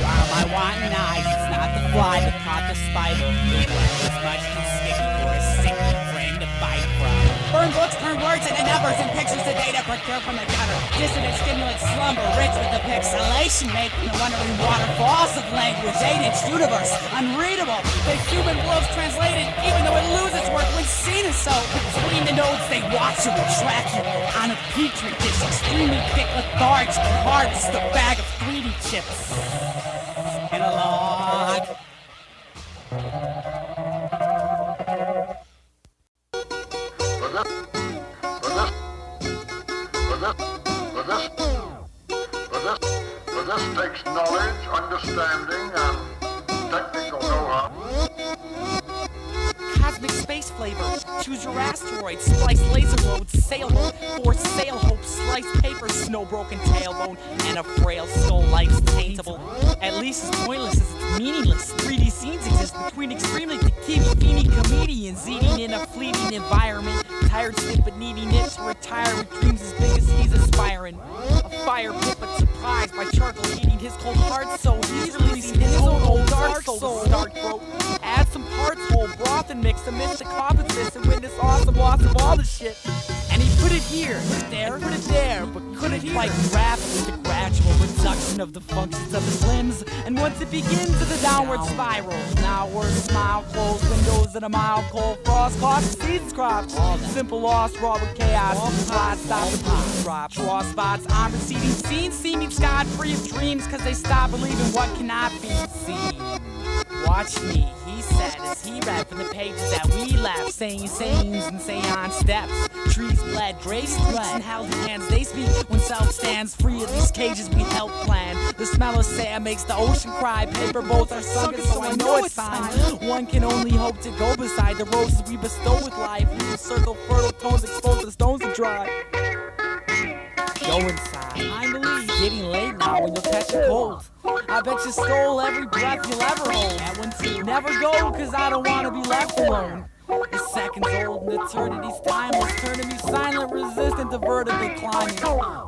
While my wanton eyes, it's not the fly that caught the spider. The web is much too sticky for a sickly brain to fight from. Burn books, turn words into numbers and pictures of data procure from the gutter. Dissonant stimulant slumber, rich with the pixelation, making the wandering waterfalls of language. 8-inch universe, unreadable. The human world's translated, even though it loses work when seen as so. Between the nodes, they watch you and track you on a petri dish, extremely thick lethargic, harvest a bag of 3D chips and a log. This takes knowledge, understanding, and technical know-how. Cosmic space flavor. Choose your asteroid. Splice laser loads. Sailboat. Force sail hope. Slice paper. Snow broken tailbone. And a frail skull life's taintable. At least as pointless as it's meaningless. 3D scenes exist between extremely TV comedians eating in a fleeting environment. Tired, stiff, but needing it to retire with dreams as big as he's aspiring. A fire pit, but surprised by charcoal eating his cold heart, so he's releasing his own old dark soul to start broke. Add some parts, whole broth, and mix the mystic coffins this and win this awesome loss of all the shit. And he put it here, put it there, put it there, but couldn't quite grasp the gradual reduction of the functions of his limbs. And once it begins, it's a downward spiral. Now we're smile, closed windows, and a mild cold frost cost seeds crops. Simple loss, raw with chaos. Flies stop the blue drops. Raw spots on receding scenes, seeming scot-free of dreams, cause they stop believing what cannot be seen. Watch me, he said as he read from the pages that we left, saying sayings and seance steps. Trees bled, graves bled, and held hands. They speak when self stands free of these cages we help plan. The smell of sand makes the ocean cry. Paper boats are sunken, so I know it's time. One can only hope to go beside the roses we bestow with life. We will circle fertile tones, expose the stones to dry. Go inside. I believe getting late now when you'll catch a cold. I bet you stole every breath you'll ever hold. That one too. Never go, cause I don't wanna be left alone. It's seconds old and eternity's timeless, turning me silent, resistant to vertical climbing.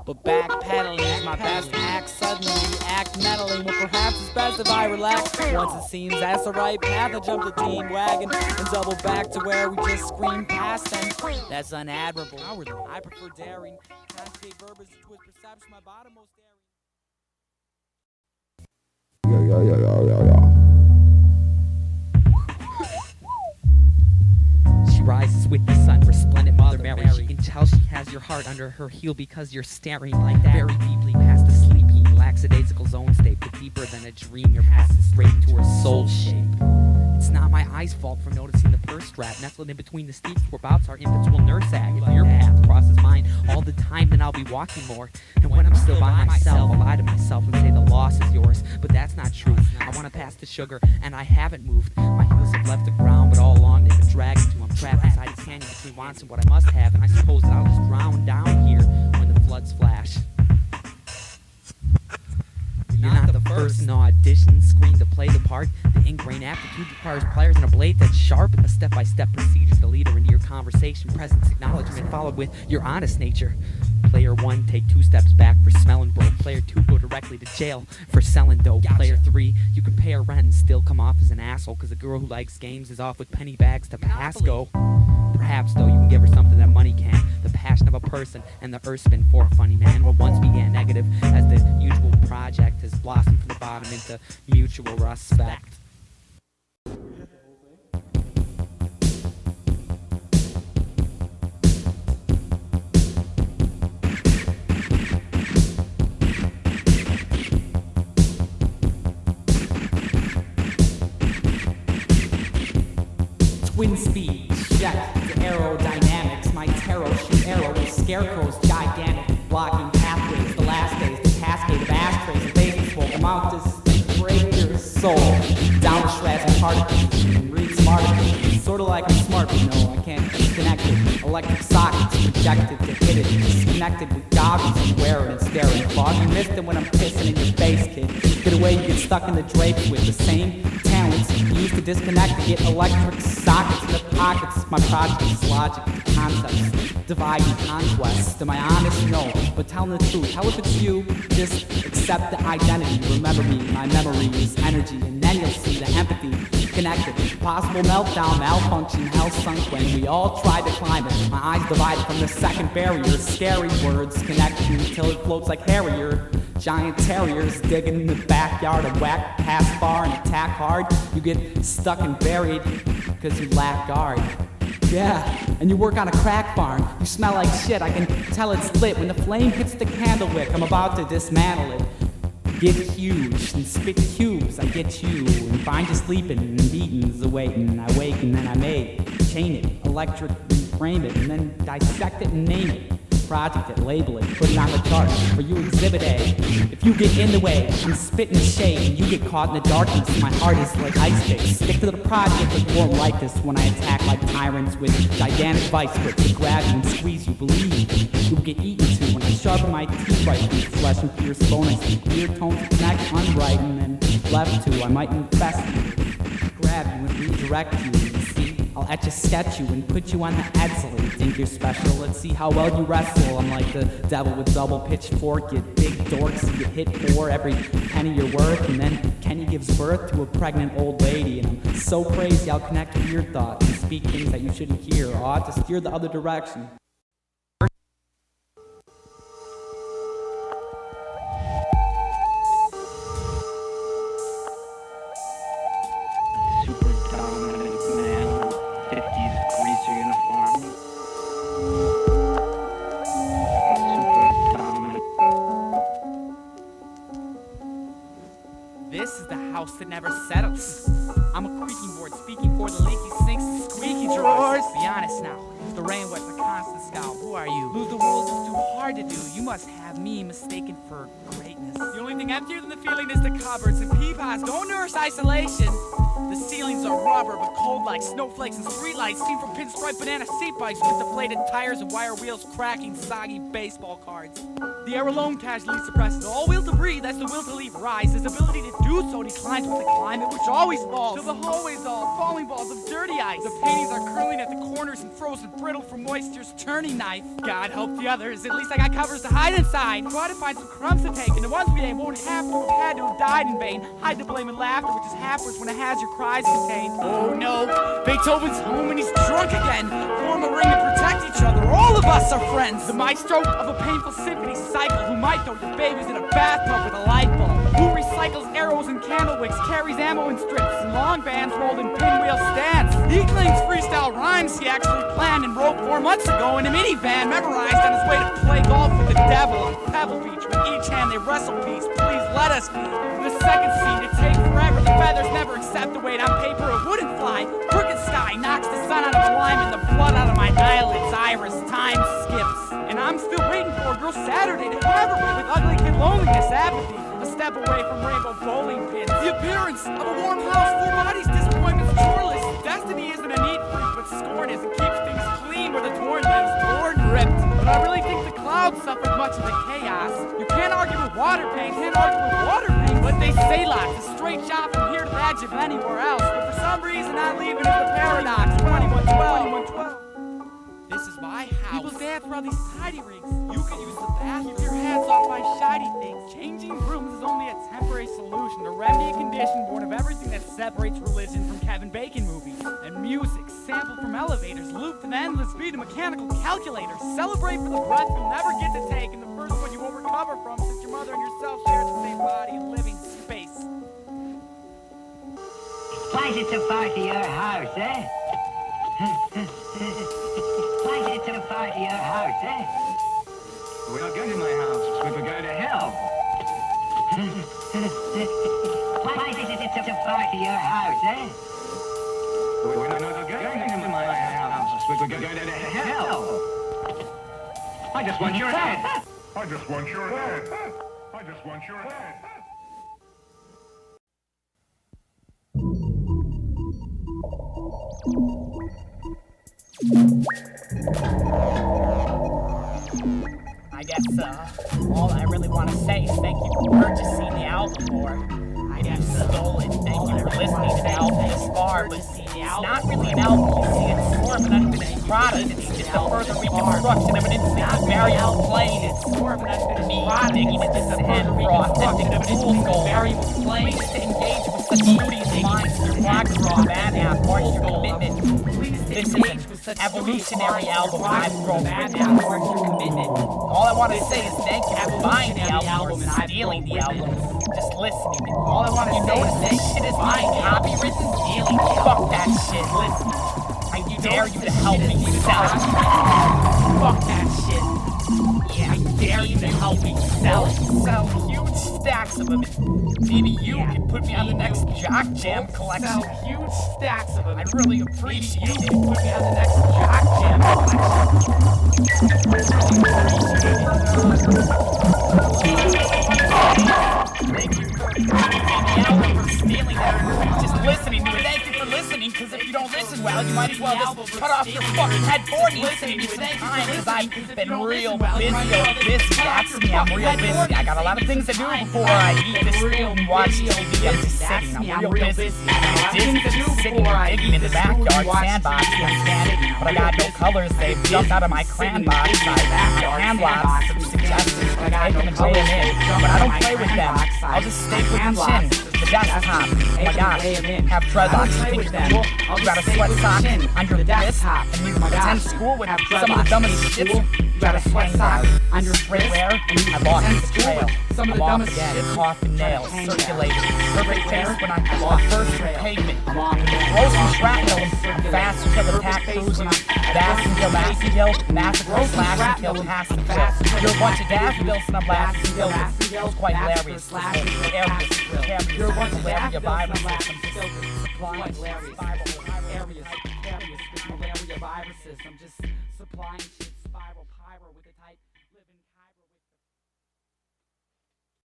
But backpedaling is my best act. Suddenly act meddling, well perhaps it's best if I relax. Once it seems that's the right path, I jump the team wagon and double back to where we just screamed past them. That's unadmirable. I prefer daring. Conjugate verbiage to twist perception, my bottommost daring. She rises with the sun, resplendent Mother Mary. She can tell she has your heart under her heel because you're staring like that very deeply past the sleepy, lackadaisical zone state, but deeper than a dream. You're passing straight into her soul shape. It's not my eye's fault for noticing the purse strap nestled in between the steeps where bouts our infantile nurse ag. If your path crosses mine all the time, then I'll be walking more. And when I'm still by myself, I'll lie to myself and say the loss is yours. But that's not true. I want to pass the sugar, and I haven't moved. My heels have left the ground, but all along they've been dragged to. I'm trapped inside a canyon between wants and what I must have, and I suppose that I'll just drown down here when the floods flash. You're not the first in audition screen to play the part. The ingrained aptitude requires pliers and a blade that's sharp. A step-by-step procedure to lead her into your conversation. Presence acknowledgement followed with your honest nature. Player 1, take 2 steps back for smelling broke. Player 2, go directly to jail for selling dope. Gotcha. Player 3, you can pay her rent and still come off as an asshole, cause a girl who likes games is off with penny bags to Pasco. Perhaps, though, you can give her something that money can't. The passion of a person and the earth spin for a funny man. What once began negative as the usual project has blossomed from the bottom into mutual respect. Twin speed, jet to aerodynamics. My tarot shoot arrow with scarecrows gigantic, blocking pathways. The cascade of ashtrays and baby smoke. I'm out to break your soul down to shreds and particles and read smart articles. Sort of like I'm smart, but no, I can't disconnect it. Electric sockets projected to hit it. Disconnected with goggles I'm wearing and staring. Fog, you missed it when I'm pissing in your face, kid. Get away, you get stuck in the drapes with the same talents used to disconnect to get electric sockets in the pockets. My project is logic, concepts, divide and conquest. Am I honest? No, but tell the truth. Hell if it's you, just accept the identity. Remember me, my memory is energy, and then you'll see the empathy connected. Possible meltdown, malfunction, hell sunk when we all tried to climb it. My eyes divided from the second barrier. Scary words connect you until it floats like Harrier. Giant terriers digging in the backyard, a whack pass bar and attack hard. You get stuck and buried because you lack guard. Yeah, and you work on a crack farm. You smell like shit, I can tell it's lit. When the flame hits the candle wick, I'm about to dismantle it. Get huge and spit cubes, I get you. And find you sleeping and beatings awaiting. I wake and then I make, chain it, electric, frame it, and then dissect it and name it. Project it, label it, put it on the chart, or you exhibit A. If you get in the way, I'm spitting shade, and you get caught in the darkness. My heart is like ice pick. Stick to the project, but you won't like this when I attack like tyrants with gigantic vice grips to grab you and squeeze you. Believe you'll get eaten too when I sharpen my teeth right through flesh and pierce bone. I see clear tones to connect, unright, and then left to. I might infest you, grab you and redirect you. I'll etch a sketch you and put you on the edsel. You think you're special? Let's see how well you wrestle. I'm like the devil with double pitchfork. You big dorks, you get hit for every penny you're worth. And then Kenny gives birth to a pregnant old lady. And I'm so crazy I'll connect with your thoughts and speak things that you shouldn't hear. Or ought to steer the other direction. That never settles. I'm a creaking board speaking for the leaky sinks and squeaky drawers. Be honest now, if the rain wet the constant scowl, who are you? Lose the rules is too hard to do. You must have me mistaken for greatness. The only thing emptier than the feeling is the cupboards and peapods don't nourish isolation. The ceilings are rubber but cold like snowflakes and streetlights seen from pinstripe banana seat bikes with deflated tires and wire wheels cracking soggy baseball cards. The air alone casually suppresses all will to breathe as the will to leave rise. His ability to do so declines with the climate which always falls. Till the hallways all falling balls of dirty ice. The paintings are curling at the corners and frozen brittle from moisture's turning knife. God help the others, at least I got covers to hide inside. Try to find some crumbs to take, and the ones we ain't won't have to have had to have died in vain. Hide the blame and laughter which is half worse when it has your cries contained. Oh no, Beethoven's home and he's drunk again. Form a ring to protect each other, all of us are friends. The maestro of a painful symphony cycle, who might throw your babies in a bathtub with a light bulb. Who recycles arrows and candle wicks, carries ammo in strips, and long bands rolled in pinwheel stands. He claims freestyle rhymes he actually planned and wrote 4 months ago in a minivan, memorized on his way to play golf with the devil on Pebble Beach. With each hand they wrestle peace, please let us be. The second scene, it takes forever, the feathers never accept the weight on paper, it wouldn't fly. Crooked sky knocks the sun out of alignment, the blood out of my eyelids, iris, time skips. And I'm still waiting for a girl Saturday to have her with ugly kid loneliness, apathy. A step away from rainbow bowling pins. The appearance of a warm house, 4 bodies, disappointments, choreless. Destiny isn't a neat freak, but scorn is. It keeps things clean where the torn lives, torn ripped. But I really think the clouds suffered much of the chaos. You can't argue with water paint, can't argue with water paint. But they say lots, a straight shot from here to the edge of anywhere else. But for some reason I leave it as the paradox. 2112, 2112. This is my house. People dance around these tidy rings. You could use the bath. Keep your hands off my shiny things. Changing rooms is only a temporary solution to remedy a condition born of everything that separates religion from Kevin Bacon movies. And music, sampled from elevators, looped an endless beat of mechanical calculators. Celebrate for the breath you'll never get to take, and the first one you won't recover from since your mother and yourself share the same body and living space. Why is it so far to your house, eh? Why is it so far to your house, eh? We're not going to my house. We're going to hell. Why is it so far to your house, eh? We're not going to my house. We're going to hell. I just want your head. I just want your head. I just want your head. I guess all I really want to say is thank you for purchasing the album, or I guess stole it. Thank you for listening to the album this far, but it's not really an album. You see, it's more of an unfinished product. It's just a further reconstruction of an incident variable playing. It's more of an unfinished product. Digging into the head for authentic tools goal. Please to engage with such studious minds through progress on that app, or your commitment. This is an evolutionary album I've grown with now. All I want to say is thank you for buying the album or stealing the album. Just listening. All I want to say is this shit is mine. Copywritten stealing. Fuck that shit. Listen. I dare you to help me sell it. Fuck that shit. Yeah, I dare you to help me sell it. Sell huge stacks of them. Maybe you can put me on the next Jock Jam collection. Sell huge stacks of them. I'd really appreciate it. Put me on the next Jock Jam Thank you for stealing that. Just listening to it. Thank you for listening, because if you don't listen well, you might as well just cut off your fucking head for listening to it time, because I've been real busy. That's me, I'm real busy. I got a lot of things to do before I eat this food and watch TV. I'm just sitting. I'm real busy. I'm just sitting and digging in the backyard sandbox. I'm standing, but I got no colors. They've jumped out of my crayon box. I hand lots of suggestions. I take them and play them in, but I don't play with them. I'll just stay with the chin, the desktop. Oh my gosh, have dreadlocks. You think it's cool? You got a sweat sock on your wrist, and you attend school with some of the dumbest shit. You got a sweat sock on your wrist, I lost the trail. I'm off again, coffin nails, circulating. Perfect face when I'm on first pavement. Throw some shrapnel and fast kill attack cruisers. Dash and kill, mass and kill, massacre, slash and kill, pass and kill. You're a bunch of daffodils and I'm blast and kill. It's quite hilarious. You're a bunch of malaria viruses. Supplying areas with malaria viruses. I'm just supplying shit, spiral pyro with a type.